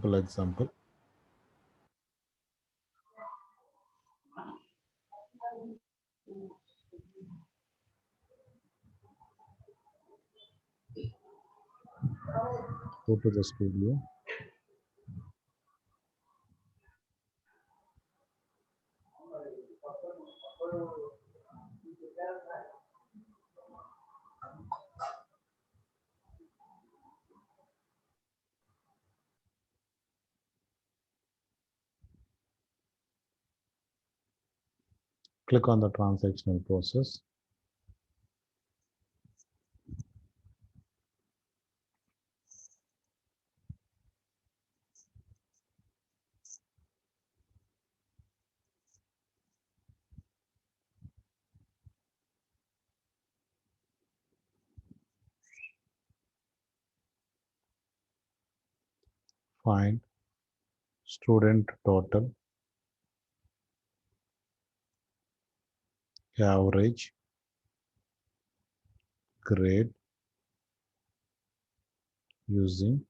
simple example. Go to the studio. Click on the transactional process. Find student total, average, grade using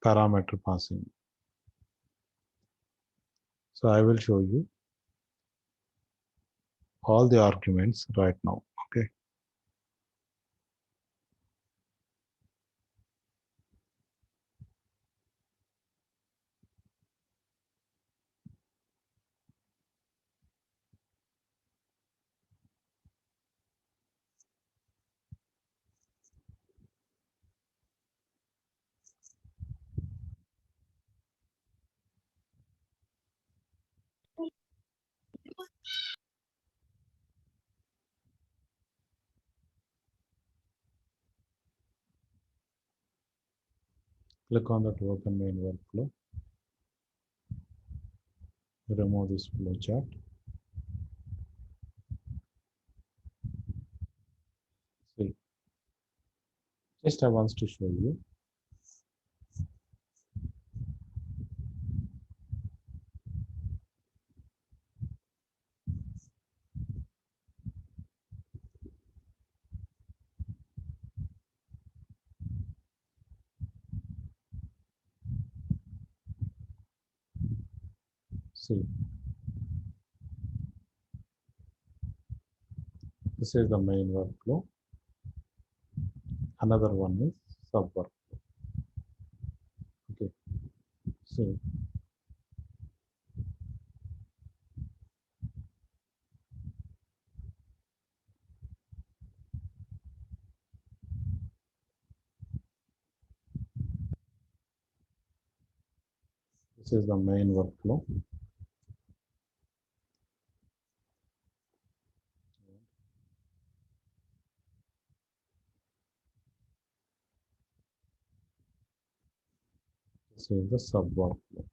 parameter passing. So I will show you all the arguments right now. Okay. Click on the open main workflow. Remove this flowchart. See, just I want to show you. See, this is the main workflow. Another one is sub workflow. Okay. So this is the main workflow. This is the sub workflow.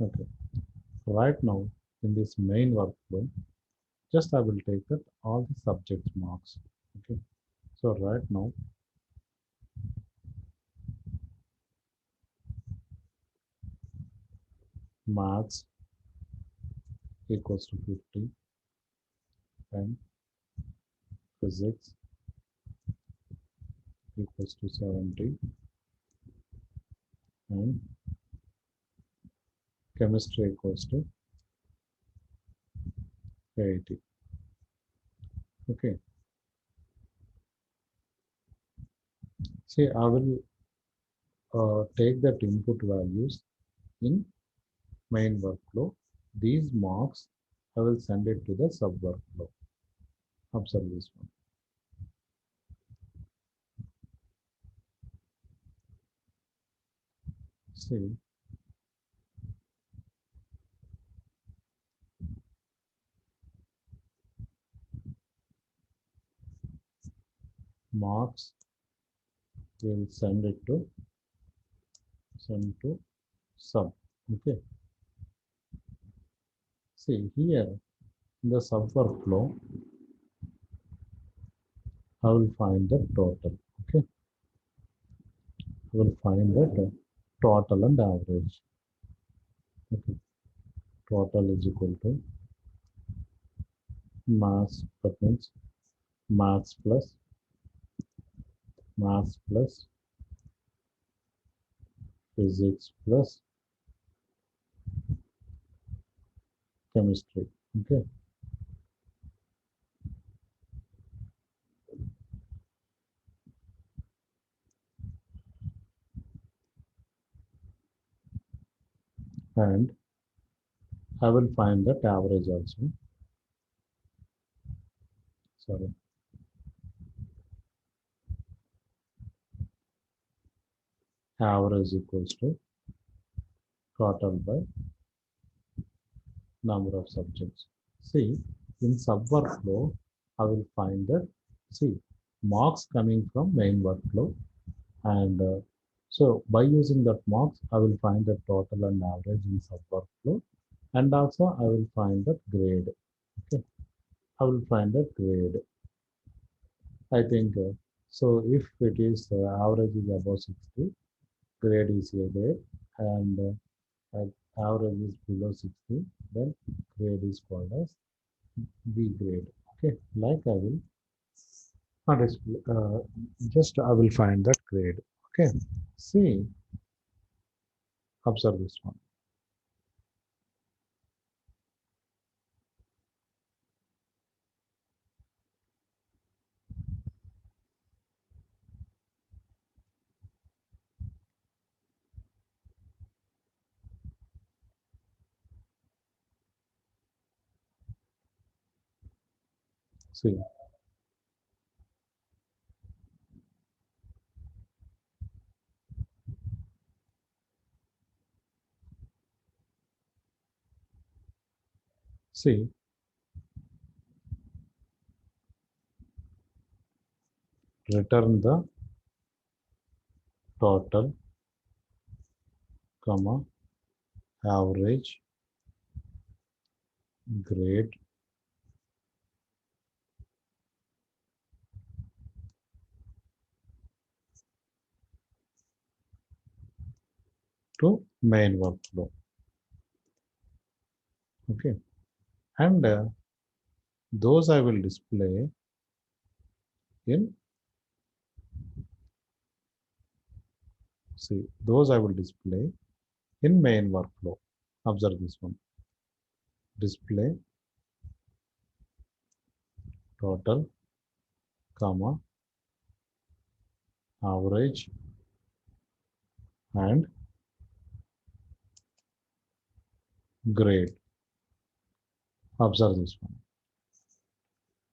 Okay. Right now, in this main workflow, just I will take that all the subject marks. Okay. So right now, maths equals to 50 and physics equals to 70 and chemistry equals to 80. Okay. See, I will take that input values in main workflow. These marks, I will send it to the sub workflow. Observe this one. See, marks will send to sub. Okay. See here in the sub workflow, I will find the total. Okay. I will find the total and average. Okay. Total is equal to maths, that means maths plus maths plus physics plus chemistry. Okay, and I will find that average also. Sorry, average equals to total by number of subjects. See, in sub workflow, I will find that, see, marks coming from main workflow, and so by using that marks, I will find the total and average in sub workflow, and also I will find the grade. Okay, I will find the grade. I think so. If it is average is above 60, grade is A grade, and average is below 60, then grade is called as B grade. Okay, like I will display, just I will find that grade. Okay, see, observe this one. See, see, return the total, comma, average, grade to main workflow. Okay, and those I will display in, see, those I will display in main workflow. Observe this one. Display total, comma, average, and grade. Observe this one.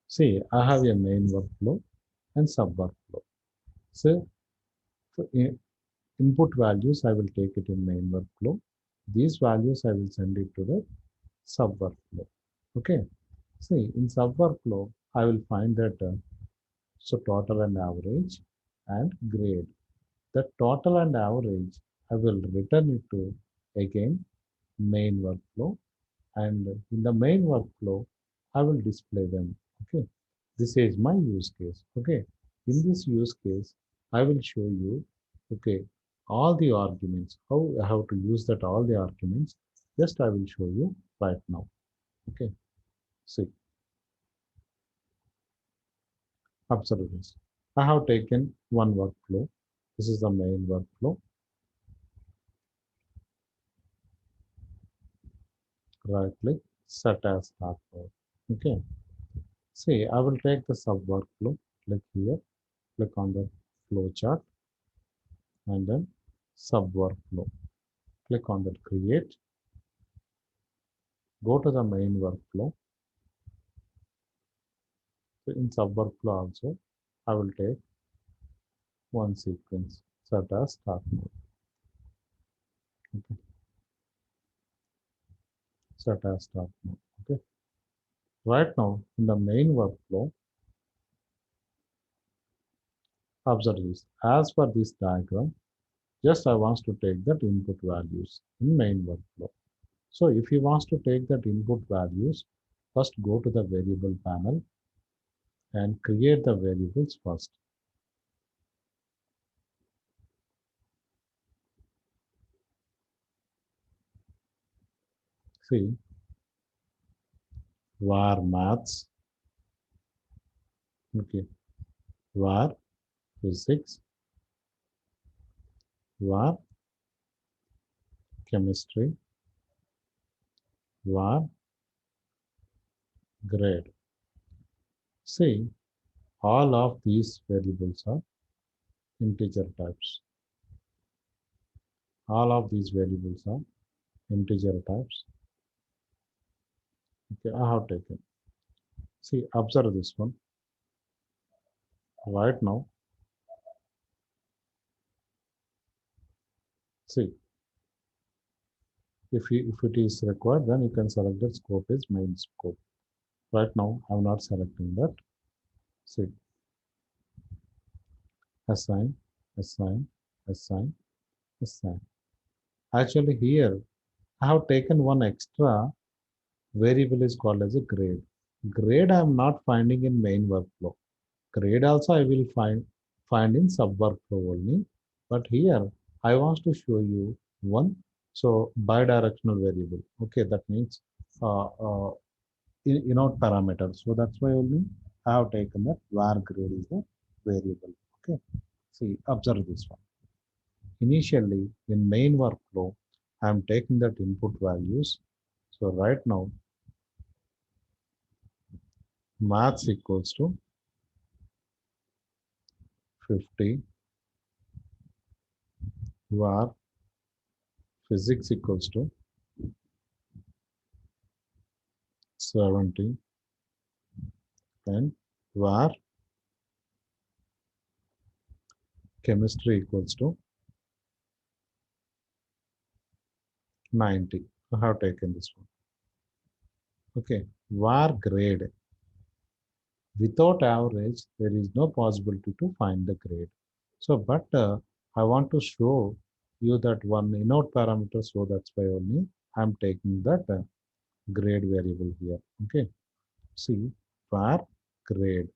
See, I have a main workflow and sub workflow. So, for input values, I will take it in main workflow. These values, I will send it to the sub workflow. Okay. See, in sub workflow, I will find that so total and average and grade. The total and average, I will return it to again main workflow, and in the main workflow, I will display them. Okay, this is my use case. Okay, in this use case, I will show you, okay, all the arguments, how I have to use that all the arguments. Just I will show you right now. Okay, see, observe this. I have taken one workflow. This is the main workflow. Right click, set as start node. Okay, see, I will take the sub workflow. Click here, click on the flow chart, and then sub workflow. Click on that create, go to the main workflow. So in sub workflow also, I will take one sequence, set as start node. Okay, set as start node. Okay, right now in the main workflow, observe this. As per this diagram, just I want to take that input values in main workflow. So if he wants to take that input values, first go to the variable panel and create the variables first. See, var maths, Okay, var physics, var chemistry, var grade. See, all of these variables are integer types. All of these variables are integer types. Okay, I have taken. See, observe this one. Right now, see, if it is required, then you can select the scope is main scope. Right now, I'm not selecting that. See, assign, assign, assign, assign. Actually, here I have taken one extra variable is called as a grade. Grade I am not finding in main workflow. Grade also I will find in sub workflow only. But here I want to show you one so bidirectional variable. Okay, that means inode parameter. So that's why only I have taken that var grade is the variable. Okay, see observe this one. Initially in main workflow I am taking that input values. So right now maths equals to 50, var physics equals to 70, and var chemistry equals to 90. I have taken this one. Okay, var grade. Without average, there is no possibility to find the grade. So, but I want to show you that one inode parameter, so that's why only I'm taking that grade variable here. Okay, see, var grade.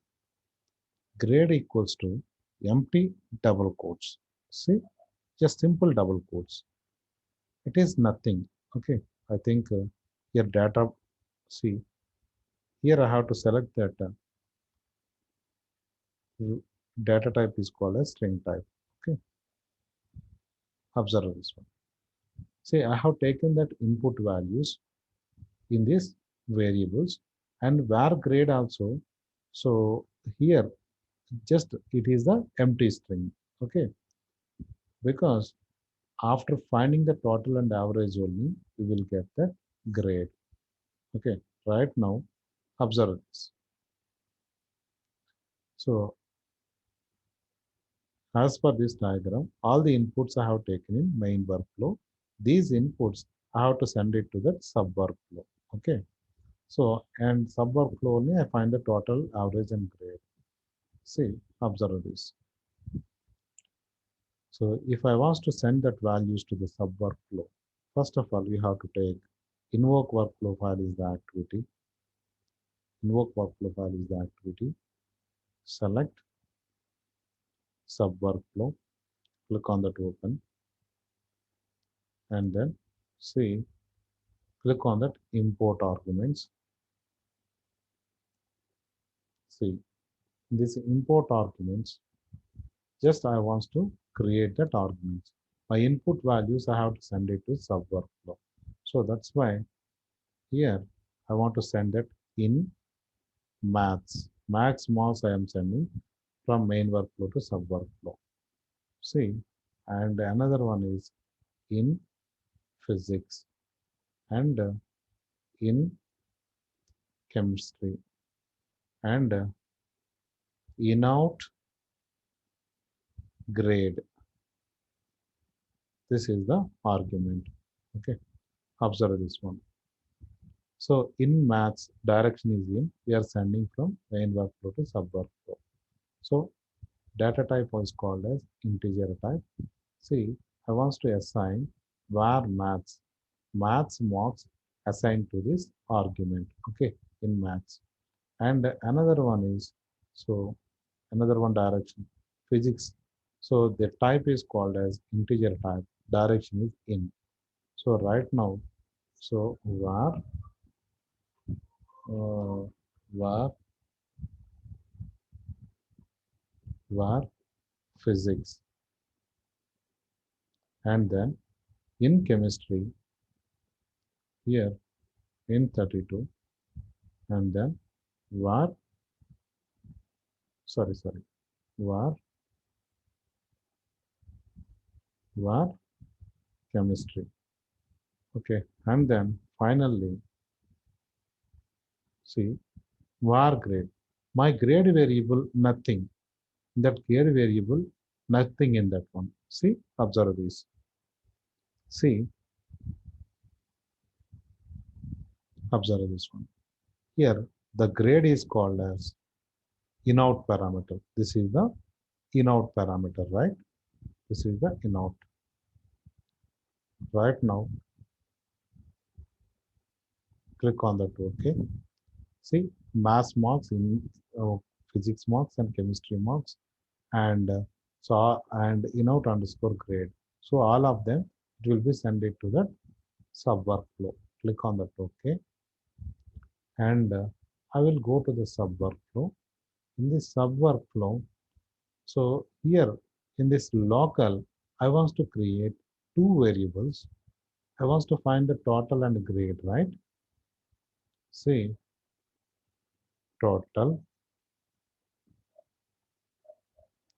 Grade equals to empty double quotes. See, just simple double quotes. It is nothing. Okay, I think your data, see, here I have to select that data type is called as string type. Okay, observe this one. See, I have taken that input values in these variables and var grade also. So here, just it is the empty string. Okay, because after finding the total and average only, you will get the grade. Okay, right now, observe this. So as per this diagram, all the inputs I have taken in main workflow. These inputs I have to send it to the sub workflow. Okay. So, and sub workflow only I find the total, average, and grade. See, observe this. So, if I want to send that values to the sub workflow, first of all, you have to take invoke workflow file is the activity. Invoke workflow file is the activity. Select sub workflow. Click on that open, and then see, click on that import arguments. See, this import arguments, just I want to create that arguments. My input values, I have to send it to sub workflow. So that's why here I want to send it in maths. Maths marks I am sending from main workflow to sub workflow. See, and another one is in physics and in chemistry and in out grade. This is the argument. Okay, observe this one. So in maths, direction is in, we are sending from main workflow to sub workflow. So data type was called as integer type. See, I want to assign var maths. Maths marks assigned to this argument. Okay, in maths. And another one is, so another one direction, physics. So the type is called as integer type. Direction is in. So right now, so uh, var var physics, and then in chemistry here in 32, and then var var var chemistry. Okay, and then finally see var grade. My grade variable nothing. That grade variable nothing in that one. See, observe this. See, observe this one. Here the grade is called as in-out parameter. This is the in-out parameter, right? This is the in-out. Right now, click on that. Okay. See, mass marks in physics marks and chemistry marks, and and in-out underscore grade. So all of them it will be sent it to the sub workflow. Click on that. Okay, and I will go to the sub workflow. In this sub workflow, so here in this local, I want to create two variables. I want to find the total and grade, right? See, total.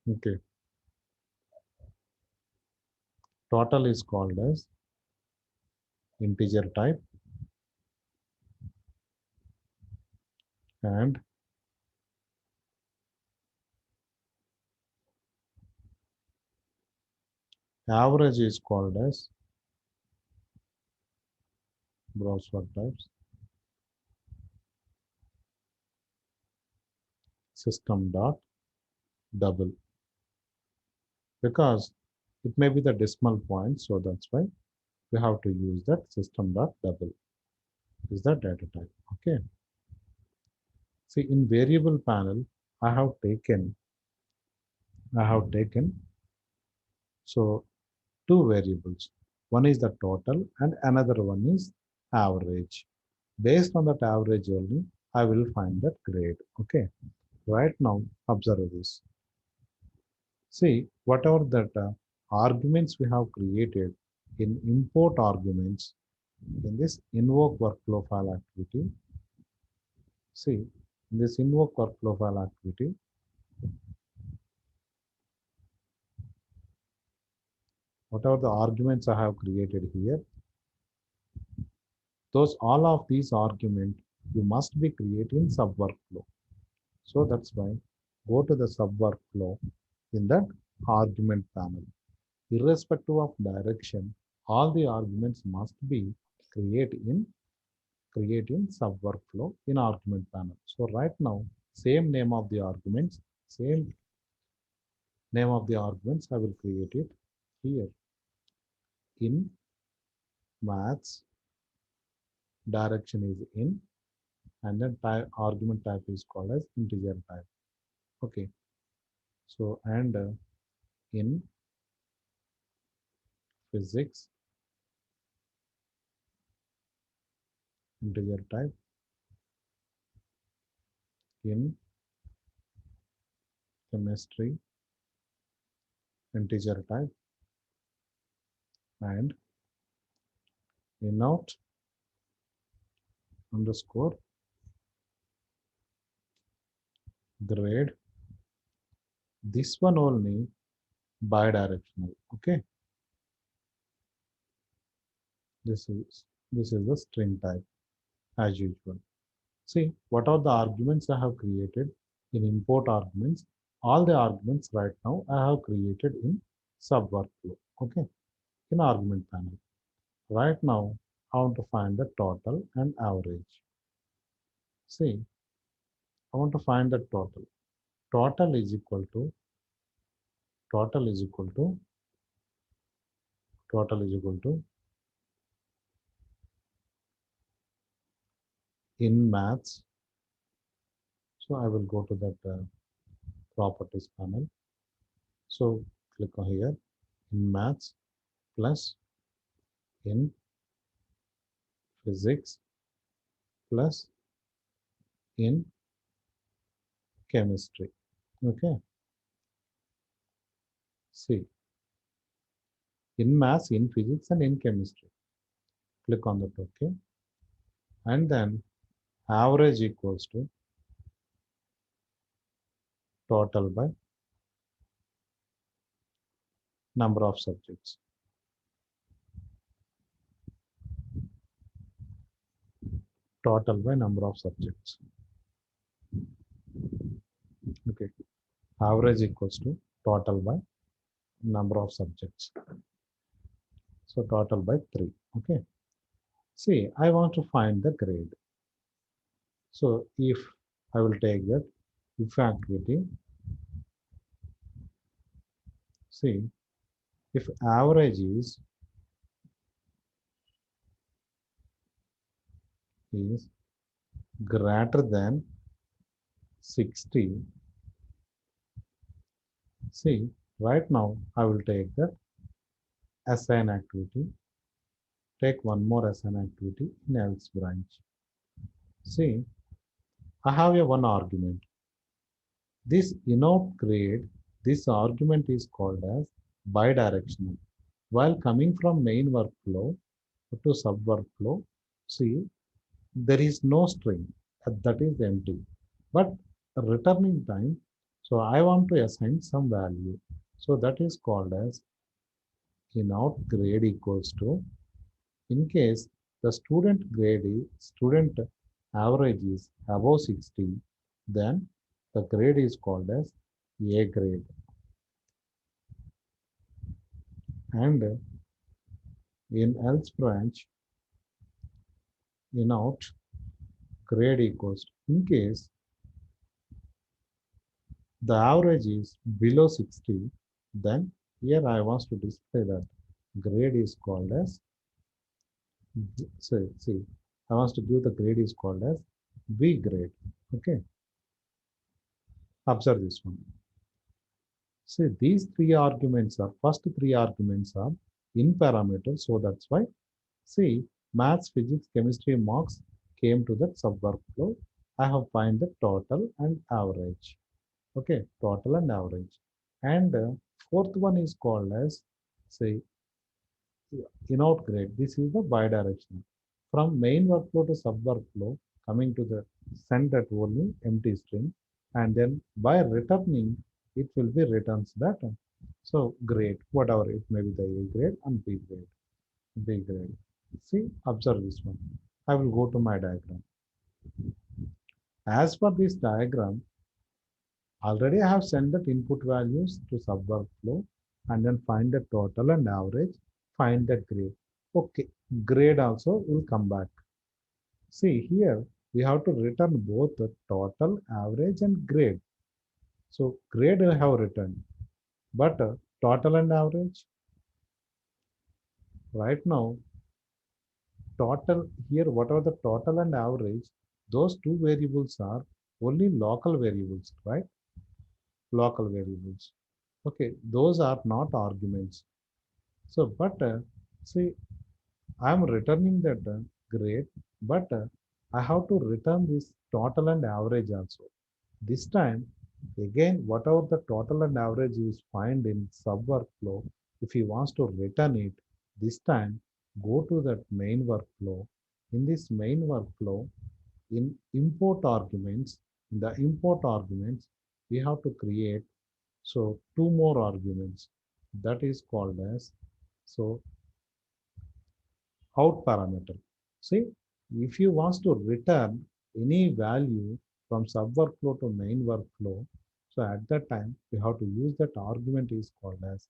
Okay, total is called as integer type, and average is called as browser types, system dot double, because it may be the decimal point, so that's why we have to use that system dot double is the data type. Okay, see in variable panel I have taken so two variables. One is the total and another one is average. Based on that average only, I will find that grade. Okay. Right now, observe this. See, whatever that arguments we have created in import arguments in this invoke workflow file activity. See, in this invoke workflow file activity, whatever the arguments I have created here, those all of these arguments you must be creating sub workflow. So that's why go to the sub workflow in that argument panel. Irrespective of direction, all the arguments must be create in sub workflow in argument panel. So right now, same name of the arguments, same name of the arguments, I will create it here in maths. Direction is in, and then type argument type is called as integer type. Okay, so and in physics, integer type, in chemistry, integer type, and in out underscore grade. This one only bidirectional. Okay, this is the string type as usual. See, what are the arguments I have created in import arguments? All the arguments right now I have created in sub workflow. Okay, in argument panel. Right now, I want to find the total and average. See, I want to find the total. Total is equal to total is equal to total is equal to in maths. So I will go to that properties panel. So click on here in maths plus in physics plus in chemistry. Okay. See, in maths, in physics, and in chemistry. Click on that, okay. And then average equals to total by number of subjects. Total by number of subjects. Okay. Average equals to total by number of subjects. So total by 3. Okay. See, I want to find the grade. So if I will take that if activity, see, if average is greater than 60, see, right now I will take that assign activity, take one more assign activity in else branch. See, I have a one argument. This inert grade, this argument is called as bidirectional. While coming from main workflow to sub workflow, see, there is no string, that is empty. But returning time, so I want to assign some value. So that is called as inert grade equals to, in case the student average is above 60, then the grade is called as A grade. And in else branch, inert grade equals to, in case the average is below 60, then here I want to display that grade is called as, so see, I want to give the grade is called as B grade. Okay, observe this one. See, these first three arguments are in parameters, so that's why, see, maths, physics, chemistry marks came to that sub workflow. I have find the total and average. Okay, total and average. And fourth one is called as, say, inert grade. This is the bidirectional. From main workflow to sub workflow, coming to the send that only empty string, and then by returning, it will be returns that. So grade, whatever it may be, the A grade and B grade. B grade. See, observe this one. I will go to my diagram. As per this diagram, already I have sent that input values to sub workflow and then find the total and average, find the grade. Okay, grade also will come back. See here, we have to return both the total, average and grade. So grade I have written, but total and average, right now, total here, whatever the total and average, those two variables are only local variables, right? Local variables. Okay, those are not arguments. So, but see, I am returning that grade, but I have to return this total and average also. This time, again, whatever the total and average is find in sub workflow, if he wants to return it, this time go to that main workflow. In this main workflow, in the import arguments, we have to create so two more arguments. That is called as so out parameter. See, if you want to return any value from sub workflow to main workflow, so at that time you have to use that argument is called as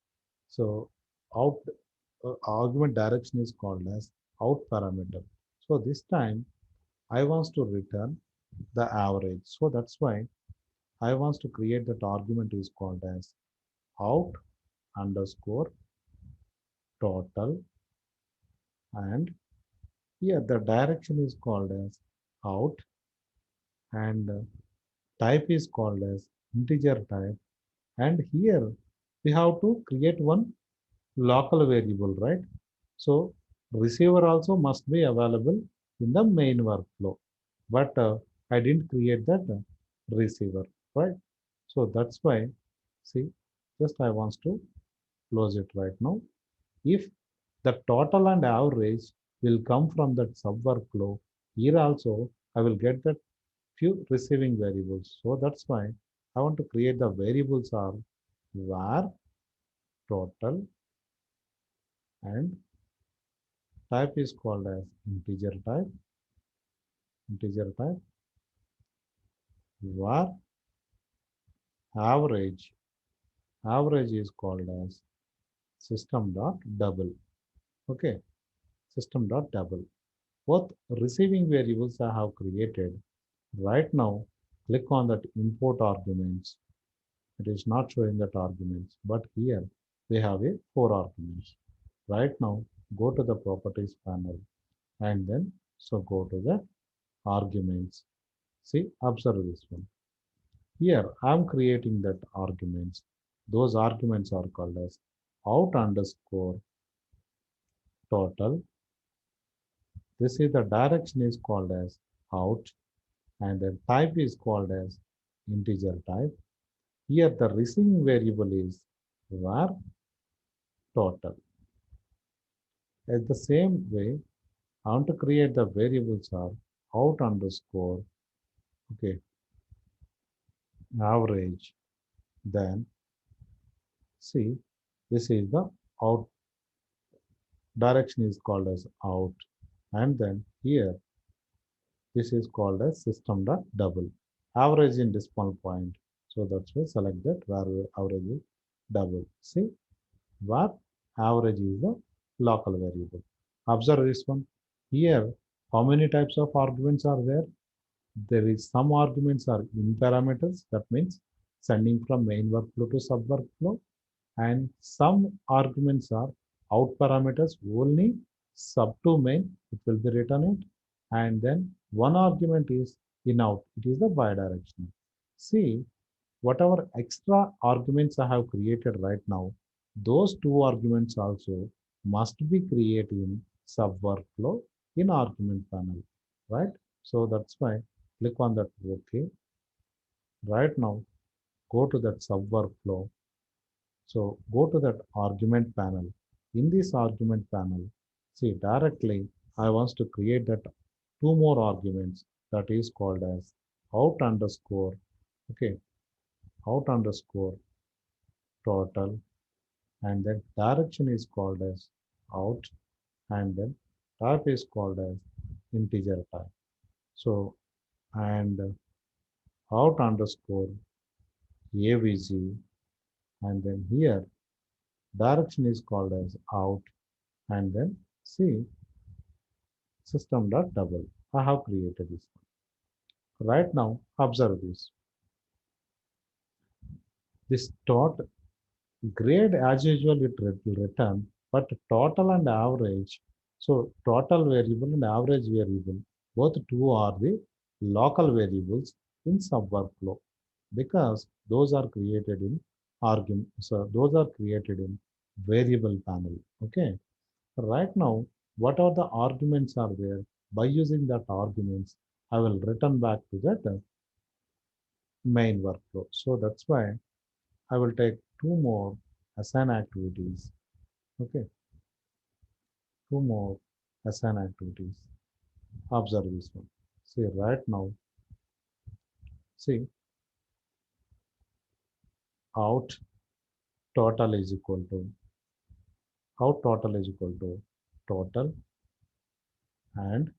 so out argument direction is called as out parameter. So this time I want to return the average. So that's why I want to create that argument is called as out underscore total, and here the direction is called as out, and type is called as integer type, and here we have to create one local variable, right? So receiver also must be available in the main workflow, but I didn't create that receiver, right? So that's why, see, just I want to close it right now. If the total and average will come from that sub workflow, here also I will get that few receiving variables. So that's why I want to create the variables are var total and type is called as integer type var average is called as system dot double. Okay, system dot double. Both receiving variables I have created. Right now, click on that import arguments. It is not showing that arguments, but here we have a 4 arguments. Right now, go to the properties panel and then go to the arguments. See, observe this one. Here I am creating that arguments. Those arguments are called as out underscore total. This is the direction is called as out and the type is called as integer type. Here the receiving variable is var total. As the same way, I want to create the variables are out underscore okay average. Then see this is the out direction is called as out and then here this is called as system dot double average in decimal point. So that's why select that where average is double. See where average is the local variable. Observe this one. Here how many types of arguments are there? There is some arguments are in parameters, that means sending from main workflow to sub workflow, and some arguments are out parameters only sub to main it will be written it, and then one argument is in out, it is the bidirectional. See whatever extra arguments I have created right now, those two arguments also must be created in sub workflow in argument panel, right? So that's why click on that OK. Right now go to that sub workflow. So go to that argument panel. In this argument panel, see directly I want to create that two more arguments that is called as out underscore okay out underscore total and then direction is called as out and then type is called as integer type. So and out underscore avg and then here direction is called as out and then see system dot double. I have created this one. Right now, observe this. This dot grade as usual it will return, but total and average. So total variable and average variable, both two are the local variables in sub workflow because those are created in argument. So those are created in variable panel. Okay. Right now, what are the arguments are there? By using that arguments, I will return back to that main workflow. So that's why I will take two more assign activities. Okay, two more assign activities. Observe this one. See right now, see out total is equal to out total is equal to total and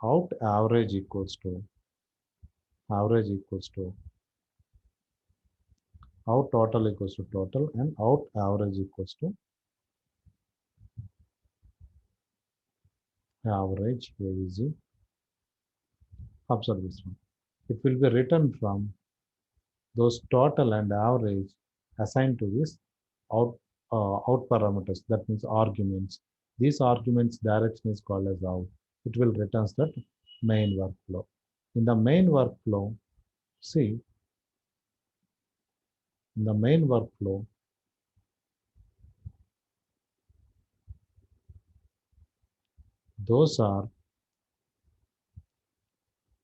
out average equals to out total equals to total and out average equals to average AVG. Observe this one. It will be written from those total and average assigned to this out out parameters. That means arguments. These arguments direction is called as out. It will returns that main workflow. In the main workflow, see in the main workflow, those are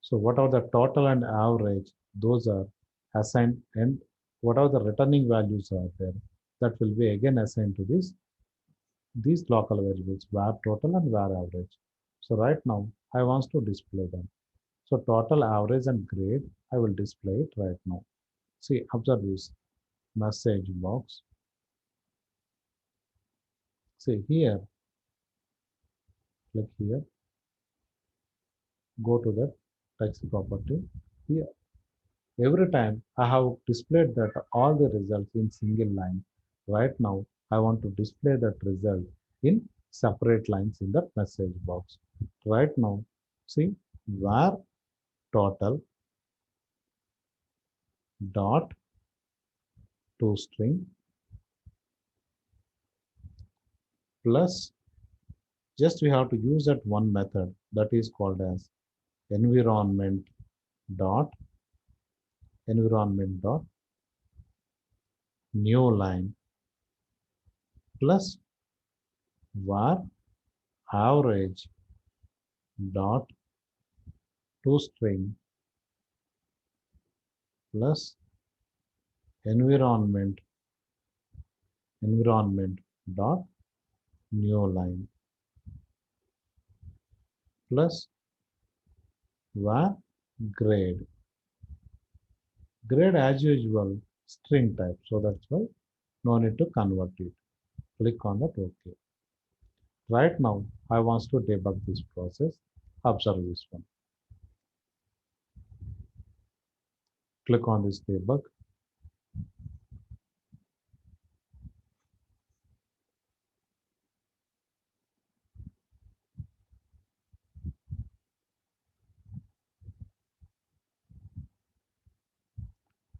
so what are the total and average? Those are assigned and what are the returning values are there? that will be again assigned to these local variables, var total and var average. So right now, I want to display them. So total, average, and grade, I will display it right now. See, observe this message box. See here, click here, go to the text property. Here, every time I have displayed that all the results in single line. Right now, I want to display that result in separate lines in the message box. Right now, see, var total dot toString plus, just we have to use that one method that is called as environment dot environment dot new line plus var average dot toString plus environment dot new line plus var grade. Grade as usual string type, so that's why no need to convert it. Click on that OK. Right now I want to debug this process. Observe this one. Click on this debug.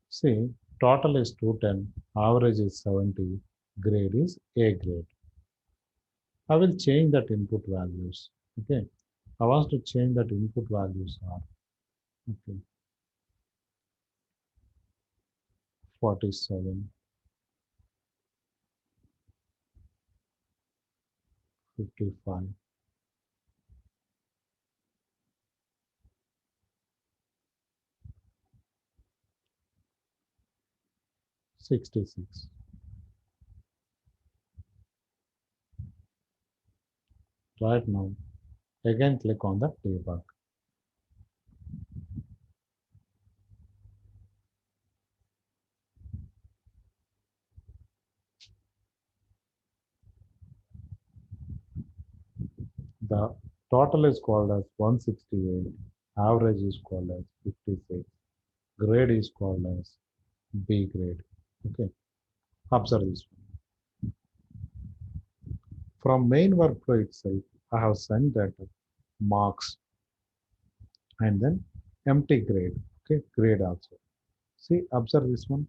See, total is 210, average is 70, grade is A grade. I will change that input values. Okay. I want to change that input values are okay 47, 55, 66. Right now, again click on the debug. The total is called as 168, average is called as 56, grade is called as B grade. Okay, observe this one. From main workflow itself, I have sent that marks and then empty grade. Okay, grade also. See, observe this one.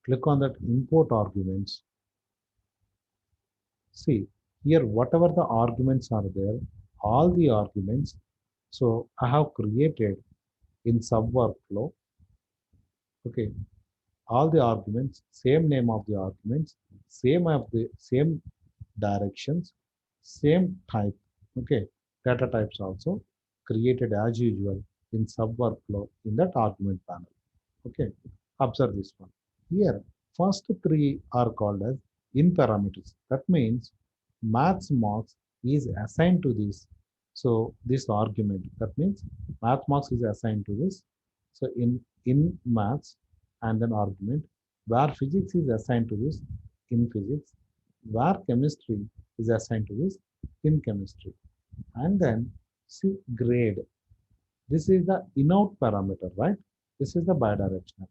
Click on that import arguments. See, here whatever the arguments are there, all the arguments. So I have created in sub workflow. Okay, all the arguments, same name of the arguments, same directions, same type. Okay, data types also created as usual in sub workflow in that argument panel. Okay, observe this one. Here, first three are called as in parameters. That means maths marks is assigned to this. So this argument, that means math marks is assigned to this. So in maths and then argument, where physics is assigned to this in physics, where chemistry is assigned to this in chemistry. And then see grade. This is the in-out parameter, right? This is the bidirectional.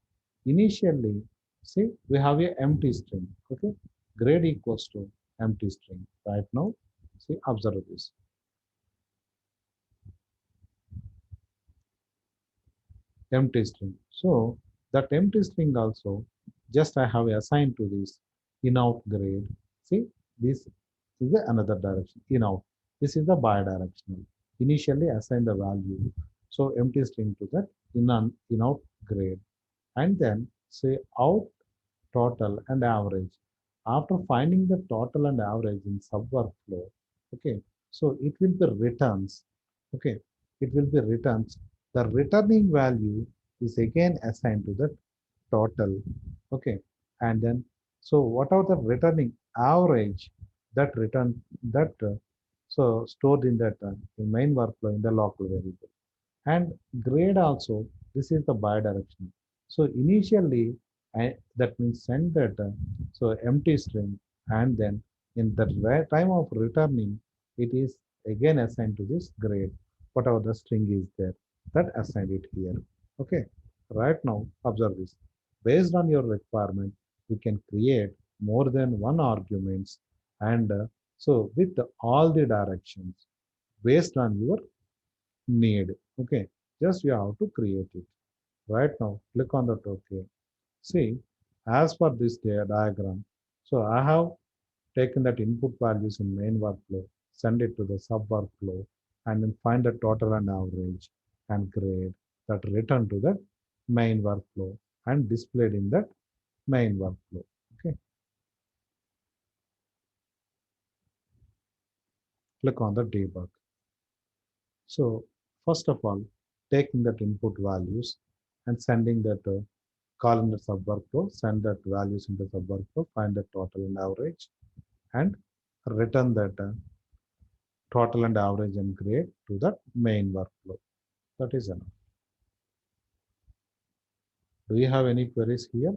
Initially, see, we have a empty string, okay? Grade equals to empty string. Right now, see, observe this. Empty string. So, that empty string also, just I have assigned to this in-out grade. See, this is another direction, in-out. This is the bidirectional. Initially, assign the value. So, empty string to that in-out grade. And then say out total and average. After finding the total and average in sub workflow, okay, so it will be returns. Okay, it will be returns. The returning value is again assigned to the total. Okay, and then So what are the returning average that return that so stored in that in main workflow in the local variable. And grade also, this is the bidirectional. So initially, that means send that so empty string, and then in the time of returning, it is again assigned to this grade, whatever the string is there, that assigned it here. Okay, right now observe this. Based on your requirement, you can create more than one arguments, and so with all the directions based on your need. Okay, just you have to create it. Right now, click on that OK. See, as for this diagram, so I have taken that input values in main workflow, send it to the sub workflow, and then find the total and average and grade that return to the main workflow and displayed in that main workflow. Okay, click on the debug. So first of all, taking that input values and sending that call in the sub workflow, send that values in the sub workflow, find the total and average, and return that total and average and grade to the main workflow. That is enough. Do you have any queries here?